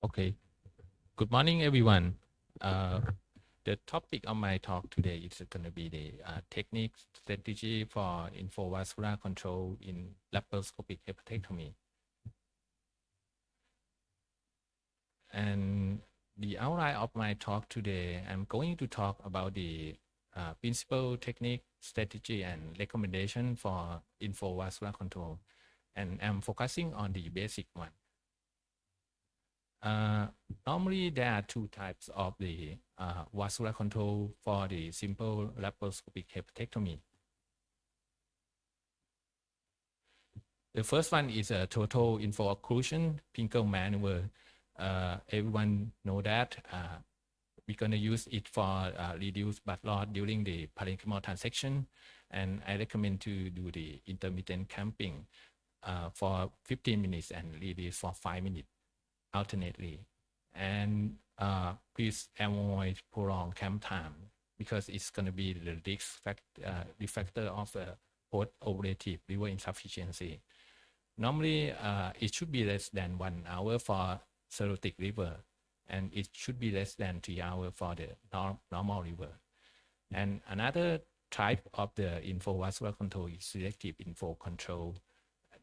Okay, good morning, everyone. Uh, the topic of my talk today is going to be the technique strategy for infovascular control in laparoscopic hepatectomy. And the outline of my talk today, I'm going to talk about the principle, technique, strategy, and recommendation for infovascular control. And I'm focusing on the basic one. Uh, Normally, there are two types of the vascular control for the simple laparoscopic hepatectomy. The first one is a total inflow occlusion Pinkel maneuver. Everyone know that we're going to use it for reduce blood loss during the parenchymal transection, and I recommend to do the intermittent camping for 15 minutes and release for 5 minutes alternately. And please avoid prolonged camp time because it's going to be the risk factor of post-operative liver insufficiency. Normally, it should be less than 1 hour for cirrhotic liver, and it should be less than 3 hours for the normal liver. And another type of the infovascular control is selective inflow control,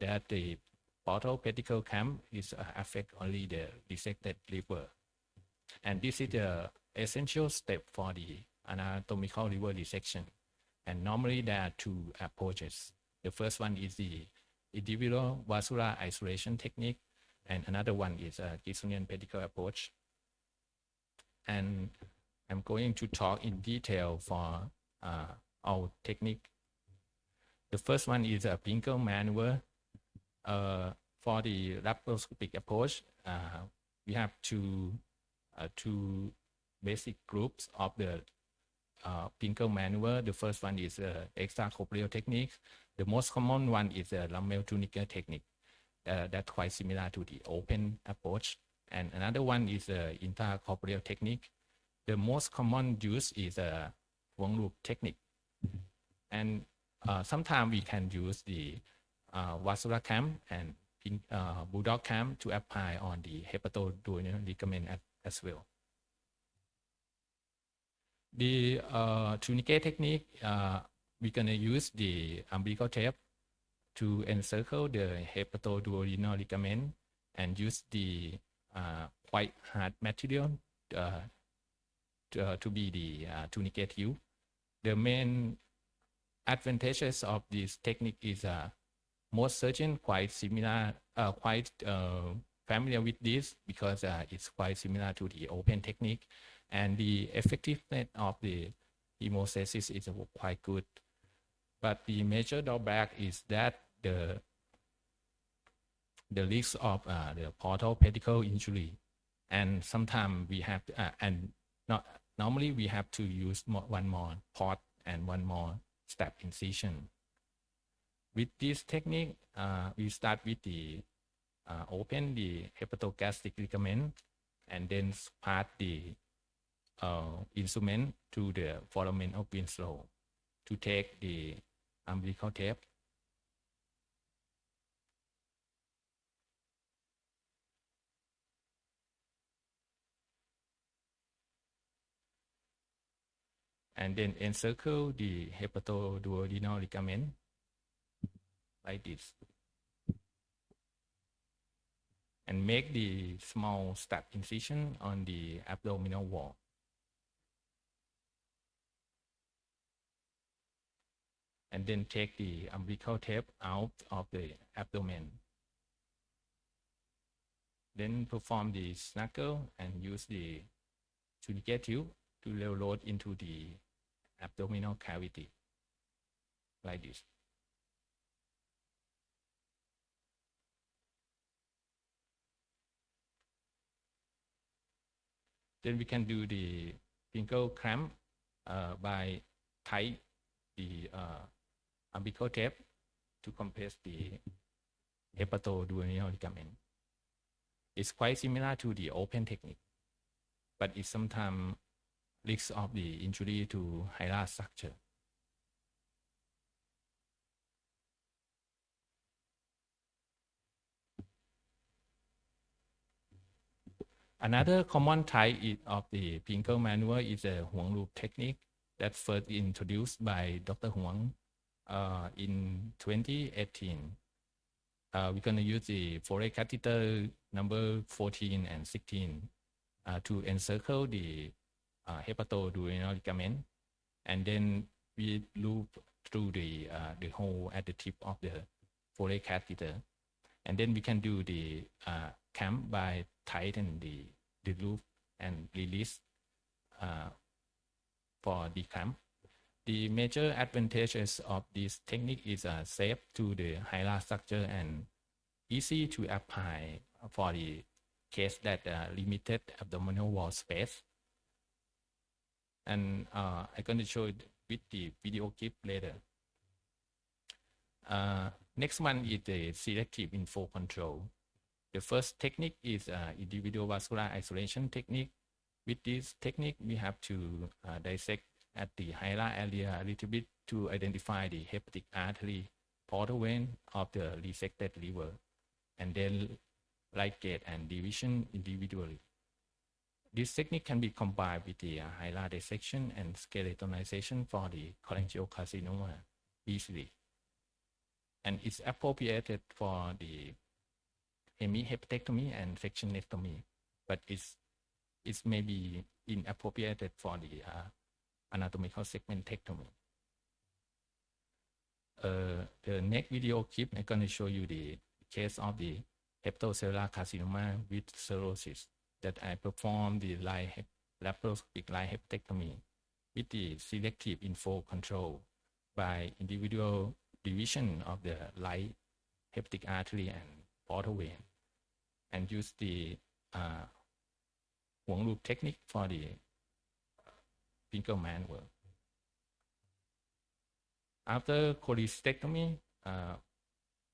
that the portal pedicle clamp is affect only the resected liver. And this is the essential step for the anatomical liver resection. And normally there are two approaches. The first one is the individual vascular isolation technique, and another one is a Gibsonian pedicle approach. And I'm going to talk in detail for our technique. The first one is a Pinkel maneuver. For the laparoscopic approach, we have two basic groups of the Pinkel maneuver. The first one is extracorporeal technique. The most common one is the Lammel tourniquet technique. That's quite similar to the open approach. And another one is the intracorporeal technique. The most common use is a Wong loop technique. And sometimes we can use the vascular clamp and bulldog clamp to apply on the hepatoduodenal ligament as well. The tourniquet technique, we're going to use the umbilical tape to encircle the hepatoduodenal ligament and use the quite hard material to be the tourniquet tube. The main advantages of this technique is most surgeons quite similar, familiar with this because it's quite similar to the open technique, and the effectiveness of the hemostasis is quite good. But the major drawback is that the risk of the portal pedicle injury, and sometimes we have normally we have to use one more port and one more step incision. With this technique, we start with the open the hepatogastric ligament and then pass the instrument to the foramen of Winslow to take the umbilical tape. And then encircle the hepatoduodenal ligament like this. And make the small step incision on the abdominal wall. And then take the umbilical tape out of the abdomen. Then perform the snuggle and use the tourniquet tube to load into the abdominal cavity like this. Then we can do the Pinkel clamp by tie the umbilical tape to compress the hepatoduodenal ligament. It's quite similar to the open technique, but it sometimes risks of the injury to hilar structure. Another common type of the Pinker maneuver is a Huang loop technique that first introduced by Dr. Huang in 2018. We're going to use the Fourier catheter number 14 and 16 to encircle the hepatoduodenal ligament, and then we loop through the hole at the tip of the Fourier catheter, and then we can do the clamp by tighten the loop and release for the clamp. The major advantages of this technique is safe to the hilar structure and easy to apply for the case that limited abdominal wall space. And I'm going to show it with the video clip later. Next one is the selective inflow control. The first technique is individual vascular isolation technique. With this technique, we have to dissect at the hilar area a little bit to identify the hepatic artery portal vein of the resected liver, and then ligate and division individually. This technique can be combined with the hilar dissection and skeletonization for the cholangiocarcinoma easily. And it's appropriated for the hemihepatectomy and sectionectomy, but it's maybe inappropriate for the anatomical segmentectomy. The next video clip, I'm going to show you the case of the hepatocellular carcinoma with cirrhosis that I performed the laparoscopic light hepatectomy with the selective inflow control by individual division of the light hepatic artery and portal vein, and use the Huang loop technique for the Pinker maneuver. After cholecystectomy,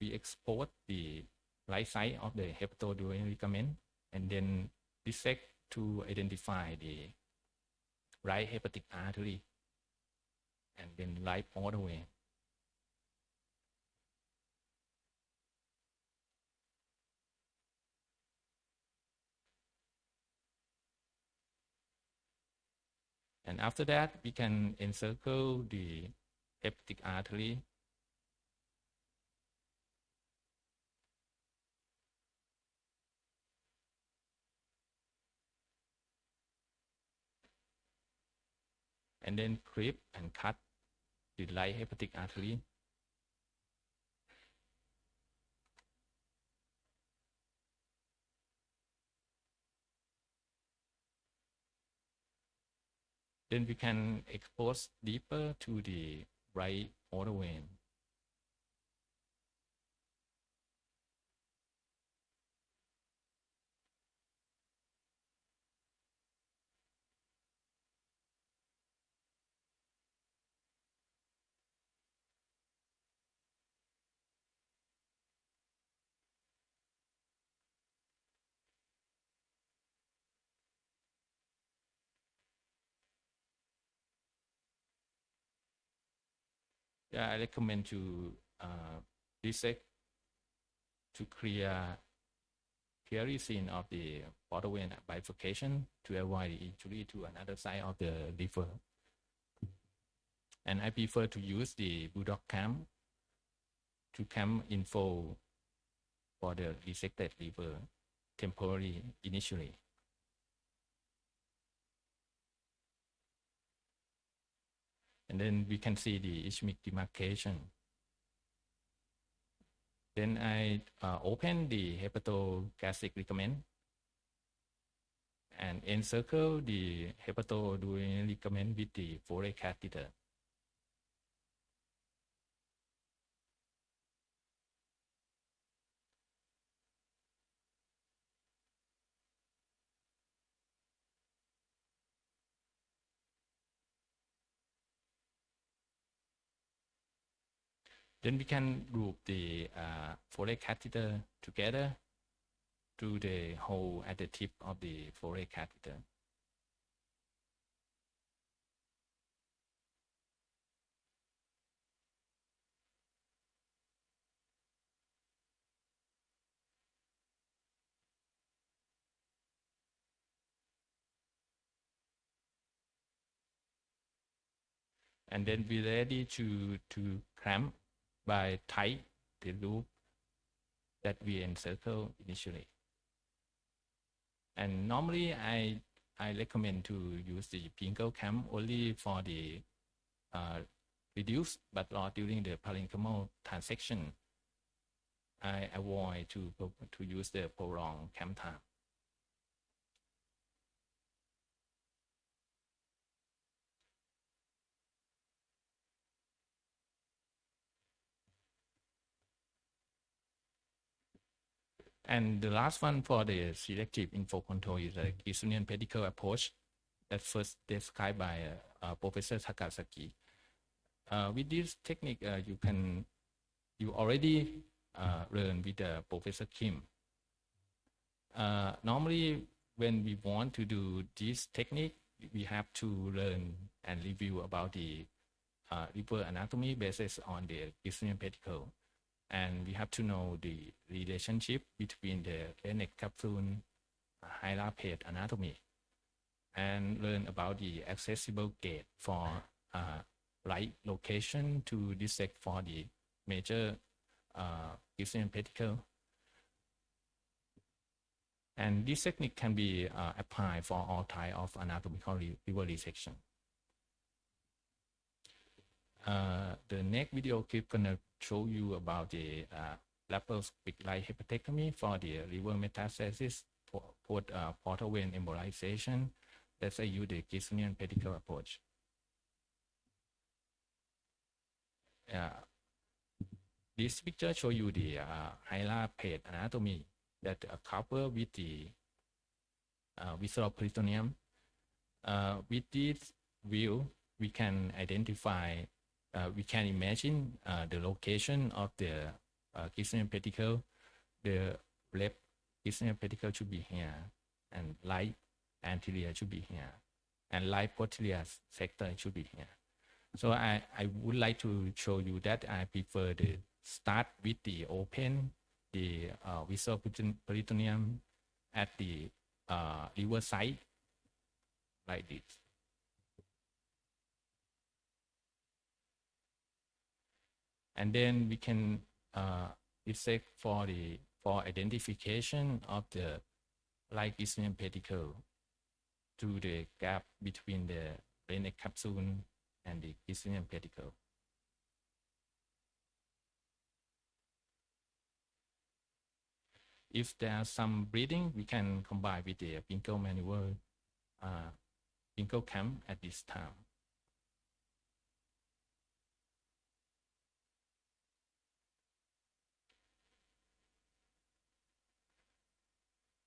we export the right side of the hepatoduodenal ligament and then dissect to identify the right hepatic artery and then right portal vein. And after that, we can encircle the hepatic artery and then clip and cut the right hepatic artery. Then we can expose deeper to the right portal vein. Yeah, I recommend to dissect to clear scene of the portal vein bifurcation to avoid injury to another side of the liver. And I prefer to use the bulldog clamp to clamp inflow for the resected liver temporarily initially. And then we can see the ischemic demarcation. Then I open the hepatogastric ligament and encircle the hepatoduodenal ligament with the Fourier catheter. Then we can group the Fourier catheter together through the hole at the tip of the Fourier catheter. and then we're ready to clamp by tight the loop that we encircle initially. And normally I recommend to use the Pingle clamp only for the reduced blood loss during the parenchymal transection. I avoid to use the prolonged clamp time. And the last one for the selective inflow control is a Gissonian pedicle approach that first described by Professor Takasaki. With this technique, you already learn with Professor Kim. Normally, when we want to do this technique, we have to learn and review about the liver anatomy based on the Gissonian pedicle. And we have to know the relationship between the neck capsule hilar plate anatomy and learn about the accessible gate for right location to dissect for the major Gissonian pedicle. And this technique can be applied for all types of anatomical liver resection. The next video clip gonna show you about the laparoscopic light hepatectomy for the liver metastasis portal vein embolization. That's I use the Gissonian pedicle approach. This picture show you the hilar plate anatomy that cover with the visceral peritoneum. With this view, we can identify, we can imagine the location of the Gissonian pedicle. The left Gissonian pedicle should be here, and right anterior should be here, and right posterior sector should be here. So I would like to show you that I prefer to start with the open, the visceral peritoneum at the liver side, like this. And then we can dissect for identification of the right Gissonian pedicle through the gap between the neck capsule and the Gissonian pedicle. If there's some bleeding, we can combine with the Pingle maneuver, Pingle clamp at this time.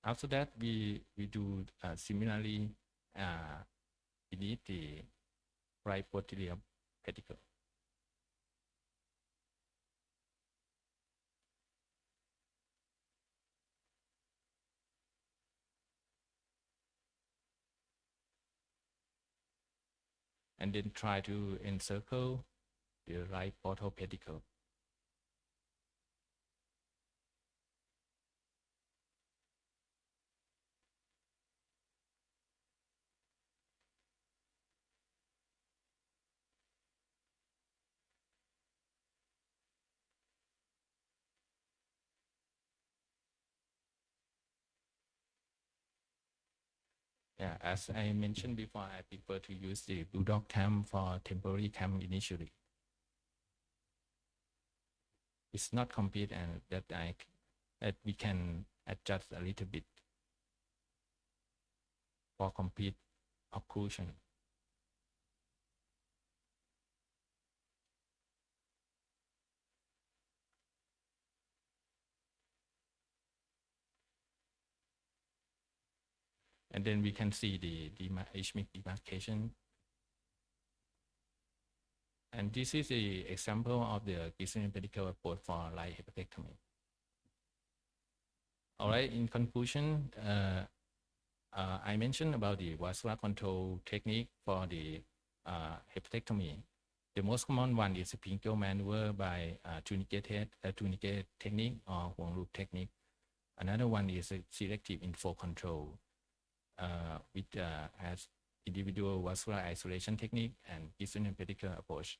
After that, we do similarly beneath the right posterior pedicle. And then try to encircle the right portal pedicle. Yeah, as I mentioned before, I prefer to use the bulldog cam for temporary cam initially. It's not complete, and that we can adjust a little bit for complete occlusion. And then we can see the ischemic demarcation. And this is the example of the Gissonian pedicle approach for light hepatectomy. All right, in conclusion, I mentioned about the vascular control technique for the hepatectomy. The most common one is a Pingle maneuver by tourniquet technique or Huang loop technique. Another one is a selective inflow control, which has individual vascular isolation technique and pedicle approach.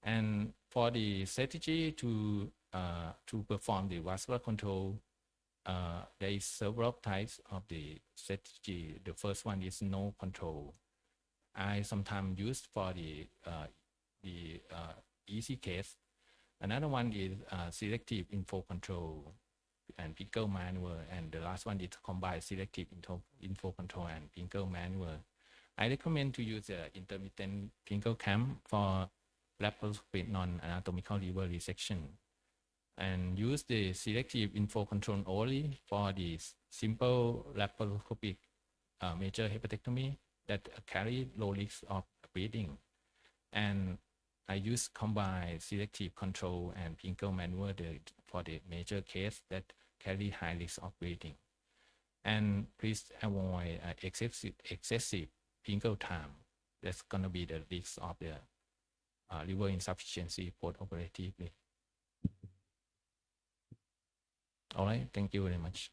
And for the strategy to perform the vascular control, there is several types of the strategy. The first one is no control. I sometimes use for the easy case. Another one is selective inflow control and pincle maneuver, and the last one is combined selective inflow control and pincle maneuver. I recommend to use intermittent pincle cam for laparoscopic non-anatomical liver resection, and use the selective inflow control only for the simple laparoscopic major hepatectomy that carry low risk of bleeding. And I use combined selective control and pincle maneuver for the major case that carry high risk of bleeding. And please avoid excessive pincle time. That's going to be the risk of the liver insufficiency post-operatively. All right, thank you very much.